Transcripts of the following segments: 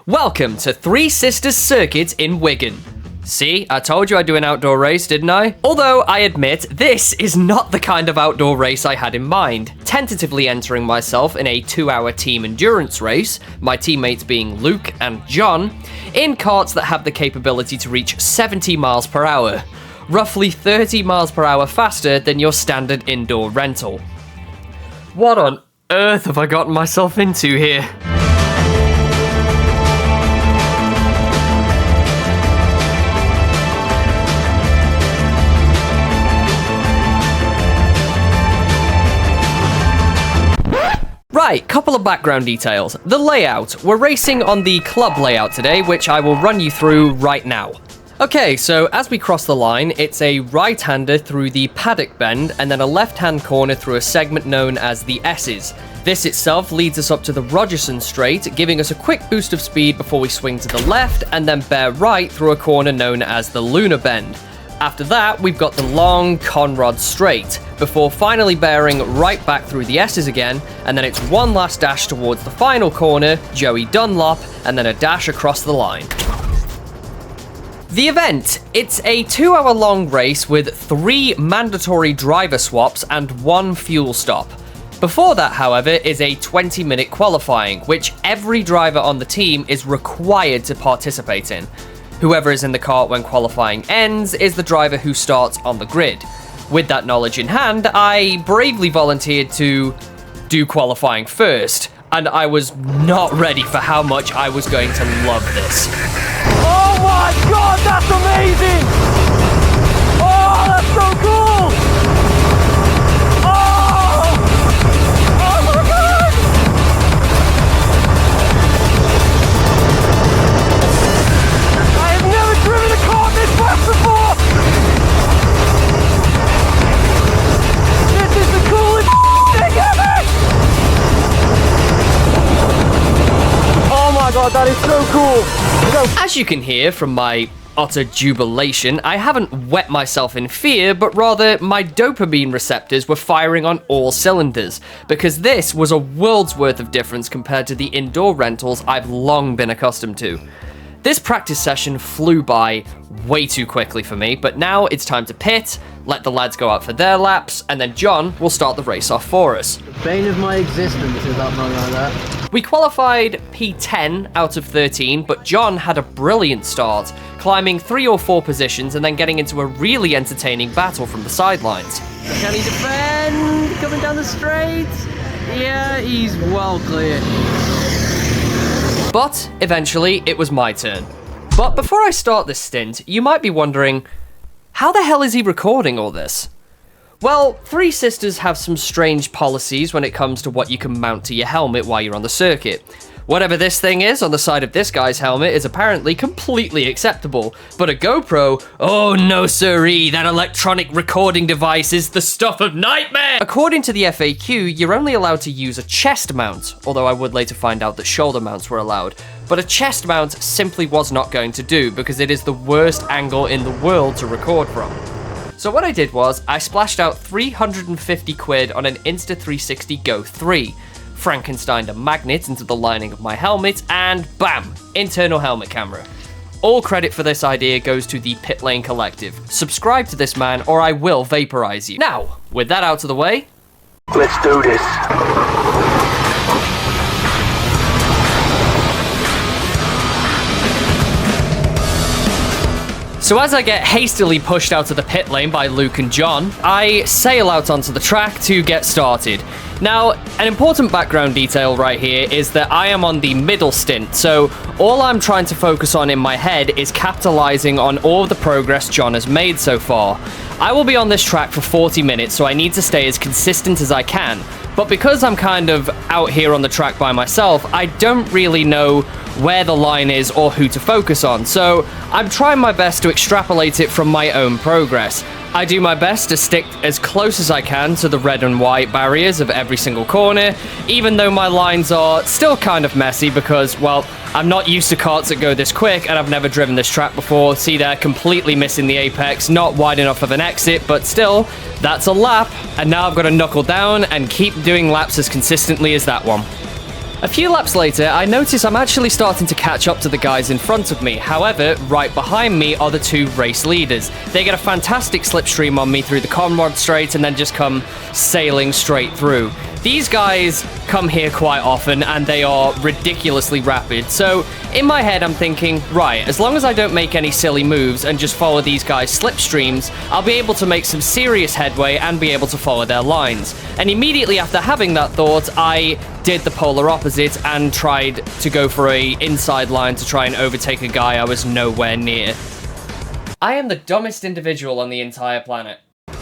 Welcome to Three Sisters Circuit in Wigan. See, I told you I'd do an outdoor race, didn't I? Although, I admit, this is not the kind of outdoor race I had in mind. Tentatively entering myself in a 2-hour team endurance race, my teammates being Luke and John, in karts that have the capability to reach 70 miles per hour. Roughly 30 miles per hour faster than your standard indoor rental. What on earth have I gotten myself into here? Right, couple of background details. The layout. We're racing on the club layout today, which I will run you through right now. Okay, so as we cross the line, it's a right-hander through the paddock bend, and then a left-hand corner through a segment known as the S's. This itself leads us up to the Rogerson Straight, giving us a quick boost of speed before we swing to the left, and then bear right through a corner known as the Lunar Bend. After that, we've got the long Conrod Straight, before finally bearing right back through the S's again, and then it's one last dash towards the final corner, Joey Dunlop, and then a dash across the line. The event. It's a 2-hour long race with 3 mandatory driver swaps and 1 fuel stop. Before that, however, is a 20-minute qualifying, which every driver on the team is required to participate in. Whoever is in the kart when qualifying ends is the driver who starts on the grid. With that knowledge in hand, I bravely volunteered to do qualifying first, and I was not ready for how much I was going to love this. Oh my god, that's amazing! Oh, that's so cool! Oh! Oh my god! I have never driven a car this fast before! This is the coolest thing ever! Oh my god, that is so cool! As you can hear from my utter jubilation, I haven't wet myself in fear, but rather my dopamine receptors were firing on all cylinders, because this was a world's worth of difference compared to the indoor rentals I've long been accustomed to. This practice session flew by way too quickly for me, but now it's time to pit, let the lads go out for their laps, and then John will start the race off for us. The bane of my existence is that man like that. We qualified P10 out of 13, but John had a brilliant start, climbing 3 or 4 positions and then getting into a really entertaining battle from the sidelines. Can he defend? Coming down the straight? Yeah, he's well clear. But eventually, it was my turn. But before I start this stint, you might be wondering, how the hell is he recording all this? Well, Three Sisters have some strange policies when it comes to what you can mount to your helmet while you're on the circuit. Whatever this thing is on the side of this guy's helmet is apparently completely acceptable, but a GoPro, oh no siree, that electronic recording device is the stuff of nightmare! According to the FAQ, you're only allowed to use a chest mount, although I would later find out that shoulder mounts were allowed. But a chest mount simply was not going to do because it is the worst angle in the world to record from. So what I did was, I splashed out 350 quid on an Insta360 Go 3, Frankensteined a magnet into the lining of my helmet, and bam, internal helmet camera. All credit for this idea goes to the Pit Lane Collective. Subscribe to this man or I will vaporize you. Now, with that out of the way, Let's do this. so as I get hastily pushed out of the pit lane by Luke and John, I sail out onto the track to get started. Now, an important background detail right here is that I am on the middle stint, so all I'm trying to focus on in my head is capitalizing on all of the progress John has made so far. I will be on this track for 40 minutes, so I need to stay as consistent as I can. But because I'm kind of out here on the track by myself, I don't really know where the line is or who to focus on, so I'm trying my best to extrapolate it from my own progress. I do my best to stick as close as I can to the red and white barriers of every single corner, even though my lines are still kind of messy because, well, I'm not used to karts that go this quick and I've never driven this track before. See there, completely missing the apex, not wide enough of an exit, but still, that's a lap, and now I've got to knuckle down and keep doing laps as consistently as that one. A few laps later, I notice I'm actually starting to catch up to the guys in front of me. However, right behind me are the two race leaders. They get a fantastic slipstream on me through the Conrod Strait and then just come sailing straight through. These guys come here quite often and they are ridiculously rapid. So in my head, I'm thinking, right, as long as I don't make any silly moves and just follow these guys' slipstreams, I'll be able to make some serious headway and be able to follow their lines. And immediately after having that thought, I did the polar opposite and tried to go for a inside line to try and overtake a guy I was nowhere near. I am the dumbest individual on the entire planet.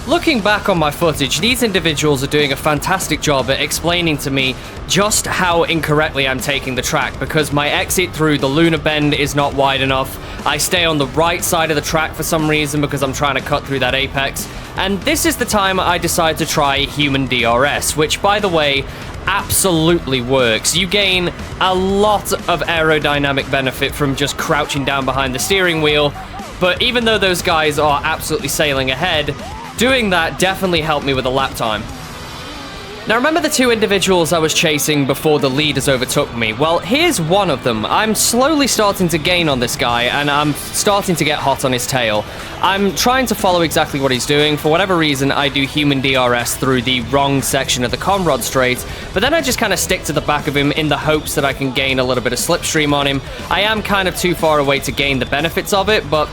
Looking back on my footage, these individuals are doing a fantastic job at explaining to me just how incorrectly I'm taking the track, because my exit through the lunar bend is not wide enough. I stay on the right side of the track for some reason because I'm trying to cut through that apex. And this is the time I decide to try human DRS, which, by the way, absolutely works. You gain a lot of aerodynamic benefit from just crouching down behind the steering wheel, but even though those guys are absolutely sailing ahead, doing that definitely helped me with the lap time. Now remember the two individuals I was chasing before the leaders overtook me? Well, here's one of them. I'm slowly starting to gain on this guy, and I'm starting to get hot on his tail. I'm trying to follow exactly what he's doing. For whatever reason, I do human DRS through the wrong section of the Conrod Strait, but then I just kind of stick to the back of him in the hopes that I can gain a little bit of slipstream on him. I am kind of too far away to gain the benefits of it, but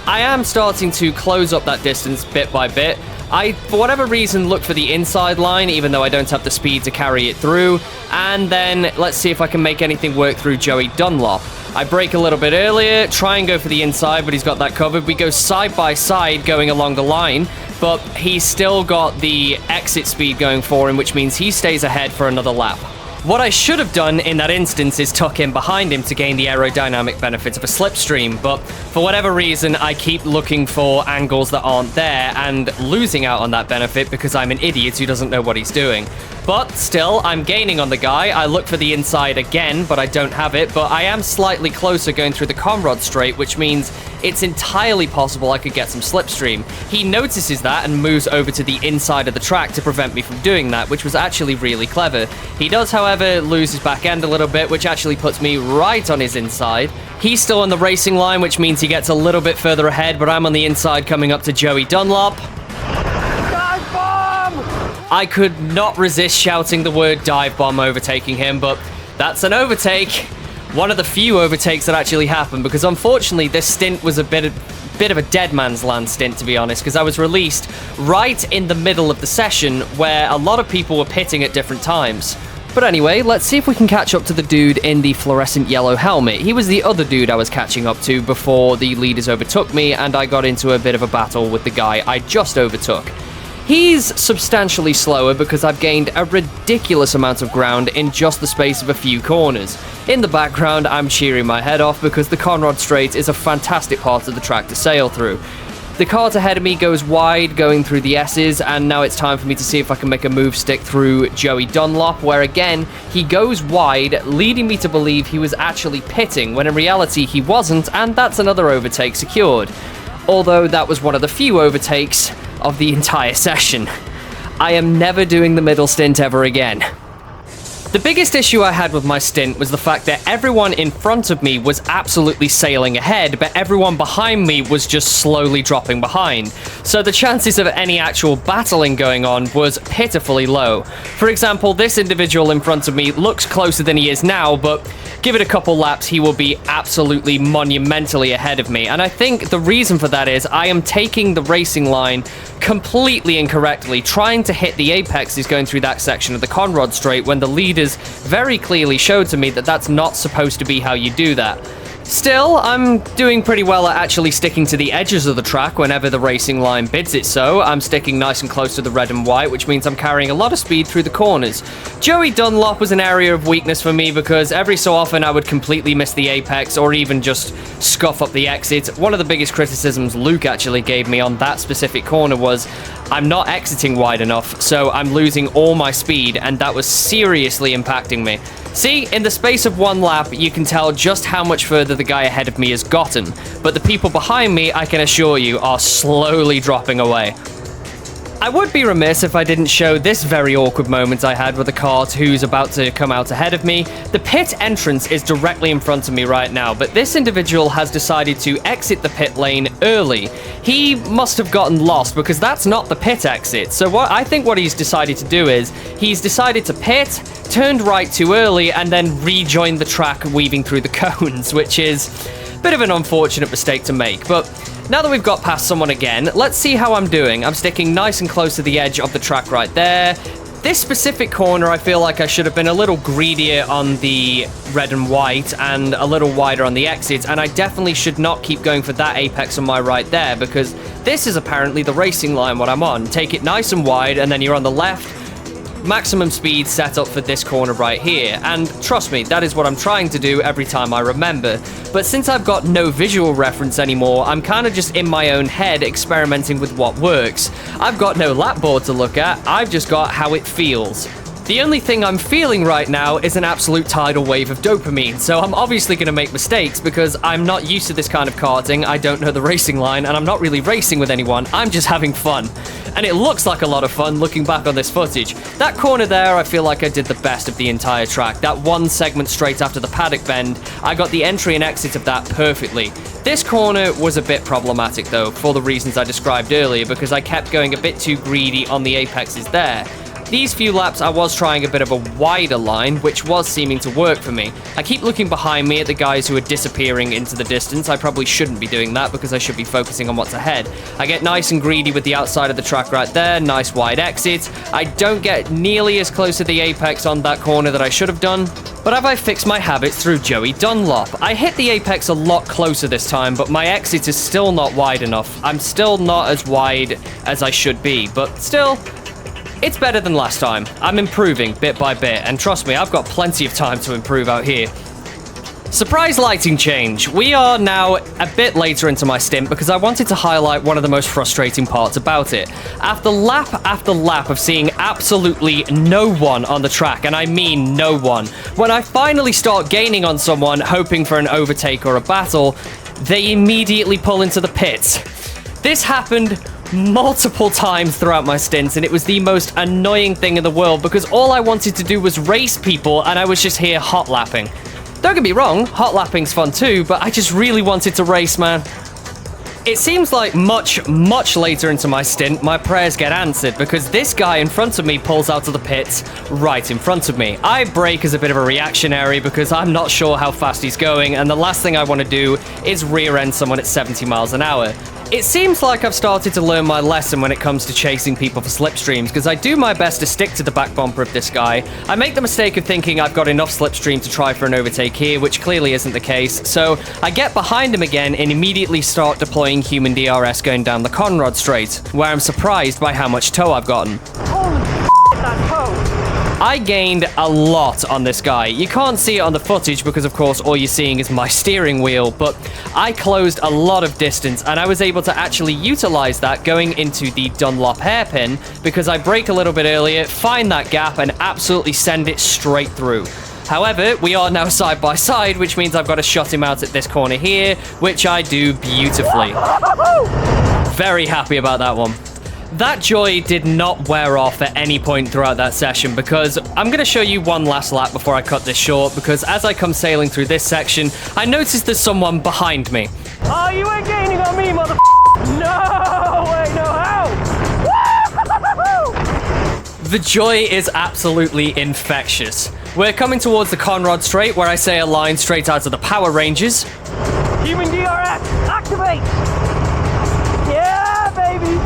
I am starting to close up that distance bit by bit. I, for whatever reason, look for the inside line, even though I don't have the speed to carry it through. And then let's see if I can make anything work through Joey Dunlop. I brake a little bit earlier, try and go for the inside, but he's got that covered. We go side by side going along the line, but he's still got the exit speed going for him, which means he stays ahead for another lap. What I should have done in that instance is tuck in behind him to gain the aerodynamic benefits of a slipstream, but for whatever reason, I keep looking for angles that aren't there and losing out on that benefit because I'm an idiot who doesn't know what he's doing. But still, I'm gaining on the guy. I look for the inside again, but I don't have it, but I am slightly closer going through the Conrod Strait, which means it's entirely possible I could get some slipstream. He notices that and moves over to the inside of the track to prevent me from doing that, which was actually really clever. He does, however, lose his back end a little bit, which actually puts me right on his inside. He's still on the racing line, which means he gets a little bit further ahead, but I'm on the inside coming up to Joey Dunlop. Dive bomb! I could not resist shouting the word dive bomb overtaking him, but that's an overtake. One of the few overtakes that actually happened, because unfortunately this stint was a bit of a dead man's land stint, to be honest, because I was released right in the middle of the session where a lot of people were pitting at different times. But anyway, let's see if we can catch up to the dude in the fluorescent yellow helmet. He was the other dude I was catching up to before the leaders overtook me, and I got into a bit of a battle with the guy I just overtook. He's substantially slower because I've gained a ridiculous amount of ground in just the space of a few corners. In the background, I'm cheering my head off because the Conrod Strait is a fantastic part of the track to sail through. The kart ahead of me goes wide, going through the S's, and now it's time for me to see if I can make a move stick through Joey Dunlop, where again, he goes wide, leading me to believe he was actually pitting, when in reality he wasn't, and that's another overtake secured. Although that was one of the few overtakes of the entire session. I am never doing the middle stint ever again. The biggest issue I had with my stint was the fact that everyone in front of me was absolutely sailing ahead, but everyone behind me was just slowly dropping behind. So the chances of any actual battling going on was pitifully low. For example, this individual in front of me looks closer than he is now, but give it a couple laps, he will be absolutely monumentally ahead of me. And I think the reason for that is I am taking the racing line completely incorrectly, trying to hit the apexes going through that section of the Conrod Strait when the leaders very clearly showed to me that that's not supposed to be how you do that. Still, I'm doing pretty well at actually sticking to the edges of the track whenever the racing line bids it so. I'm sticking nice and close to the red and white, which means I'm carrying a lot of speed through the corners. Joey Dunlop was an area of weakness for me because every so often I would completely miss the apex or even just scuff up the exit. One of the biggest criticisms Luke actually gave me on that specific corner was I'm not exiting wide enough, so I'm losing all my speed, and that was seriously impacting me. See, in the space of one lap, you can tell just how much further the guy ahead of me has gotten, but the people behind me, I can assure you, are slowly dropping away. I would be remiss if I didn't show this very awkward moment I had with a kart who's about to come out ahead of me. The pit entrance is directly in front of me right now, but this individual has decided to exit the pit lane early. He must have gotten lost because that's not the pit exit. So I think what he's decided to do is he's decided to pit, turned right too early, and then rejoined the track weaving through the cones, which is a bit of an unfortunate mistake to make. But now that we've got past someone again, let's see how I'm doing. I'm sticking nice and close to the edge of the track right there. This specific corner, I feel like I should have been a little greedier on the red and white and a little wider on the exit, and I definitely should not keep going for that apex on my right there, because this is apparently the racing line what I'm on. Take it nice and wide, and then you're on the left. Maximum speed set up for this corner right here, and trust me, that is what I'm trying to do every time I remember. But since I've got no visual reference anymore, I'm kind of just in my own head experimenting with what works. I've got no lap board to look at, I've just got how it feels. The only thing I'm feeling right now is an absolute tidal wave of dopamine, so I'm obviously going to make mistakes because I'm not used to this kind of karting, I don't know the racing line, and I'm not really racing with anyone, I'm just having fun. And it looks like a lot of fun looking back on this footage. That corner there, I feel like I did the best of the entire track. That one segment straight after the paddock bend, I got the entry and exit of that perfectly. This corner was a bit problematic though, for the reasons I described earlier, because I kept going a bit too greedy on the apexes there. These few laps I was trying a bit of a wider line, which was seeming to work for me. I keep looking behind me at the guys who are disappearing into the distance. I probably shouldn't be doing that because I should be focusing on what's ahead. I get nice and greedy with the outside of the track right there, nice wide exit. I don't get nearly as close to the apex on that corner that I should have done. But have I fixed my habits through Joey Dunlop? I hit the apex a lot closer this time, but my exit is still not wide enough. I'm still not as wide as I should be, but still, it's better than last time. I'm improving bit by bit, and trust me, I've got plenty of time to improve out here. Surprise lighting change. We are now a bit later into my stint because I wanted to highlight one of the most frustrating parts about it. After lap of seeing absolutely no one on the track, and I mean no one, when I finally start gaining on someone, hoping for an overtake or a battle, they immediately pull into the pits. This happened multiple times throughout my stints, and it was the most annoying thing in the world because all I wanted to do was race people and I was just here hot lapping. Don't get me wrong, hot lapping's fun too, but I just really wanted to race, man. It seems like much later into my stint, my prayers get answered because this guy in front of me pulls out of the pits right in front of me. I brake as a bit of a reactionary because I'm not sure how fast he's going, and the last thing I want to do is rear-end someone at 70 miles an hour. It seems like I've started to learn my lesson when it comes to chasing people for slipstreams, because I do my best to stick to the back bumper of this guy. I make the mistake of thinking I've got enough slipstream to try for an overtake here, which clearly isn't the case, so I get behind him again and immediately start deploying human DRS going down the Conrod straight, where I'm surprised by how much tow I've gotten. Holy that toe! I gained a lot on this guy. You can't see it on the footage because, of course, all you're seeing is my steering wheel, but I closed a lot of distance, and I was able to actually utilize that going into the Dunlop hairpin because I brake a little bit earlier, find that gap, and absolutely send it straight through. However, we are now side by side, which means I've got to shut him out at this corner here, which I do beautifully. Very happy about that one. That joy did not wear off at any point throughout that session because I'm going to show you one last lap before I cut this short, because as I come sailing through this section, I noticed there's someone behind me. Oh, you ain't gaining on me, mother. No way, no how. The joy is absolutely infectious. We're coming towards the Conrod Straight, where I say a line straight out of the Power Rangers. Human DRS, activate. Yeah, baby.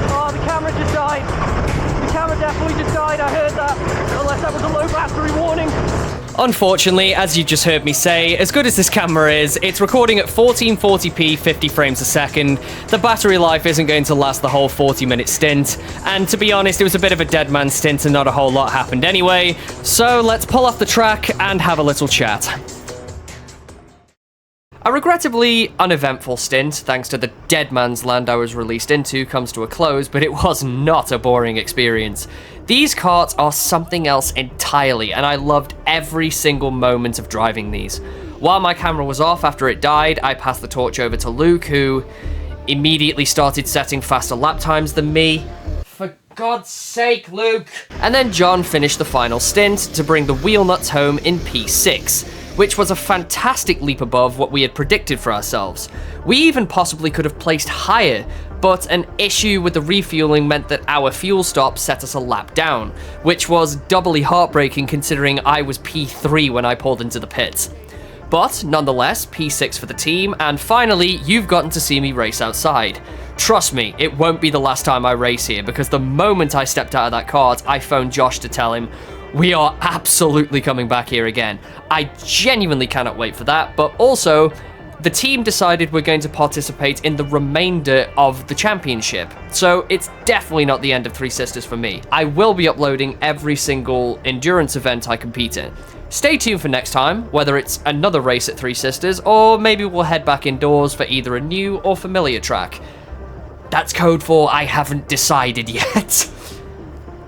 Oh, the camera just died. The camera definitely just died, I heard that. Unless that was a low battery warning. Unfortunately, as you just heard me say, as good as this camera is, it's recording at 1440p 50 frames a second. The battery life isn't going to last the whole 40-minute stint, and to be honest, it was a bit of a dead man stint and not a whole lot happened anyway, so let's pull off the track and have a little chat. A regrettably uneventful stint, thanks to the dead man's land I was released into, comes to a close, but it was not a boring experience. These karts are something else entirely, and I loved every single moment of driving these. While my camera was off after it died, I passed the torch over to Luke, who immediately started setting faster lap times than me. For God's sake, Luke! And then John finished the final stint to bring the wheel nuts home in P6, which was a fantastic leap above what we had predicted for ourselves. We even possibly could have placed higher, but an issue with the refueling meant that our fuel stop set us a lap down, which was doubly heartbreaking considering I was P3 when I pulled into the pits. But nonetheless, P6 for the team, and finally, you've gotten to see me race outside. Trust me, it won't be the last time I race here, because the moment I stepped out of that kart, I phoned Josh to tell him, we are absolutely coming back here again. I genuinely cannot wait for that, but also, the team decided we're going to participate in the remainder of the championship, so it's definitely not the end of Three Sisters for me. I will be uploading every single endurance event I compete in. Stay tuned for next time, whether it's another race at Three Sisters, or maybe we'll head back indoors for either a new or familiar track. That's code for I haven't decided yet.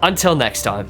Until next time.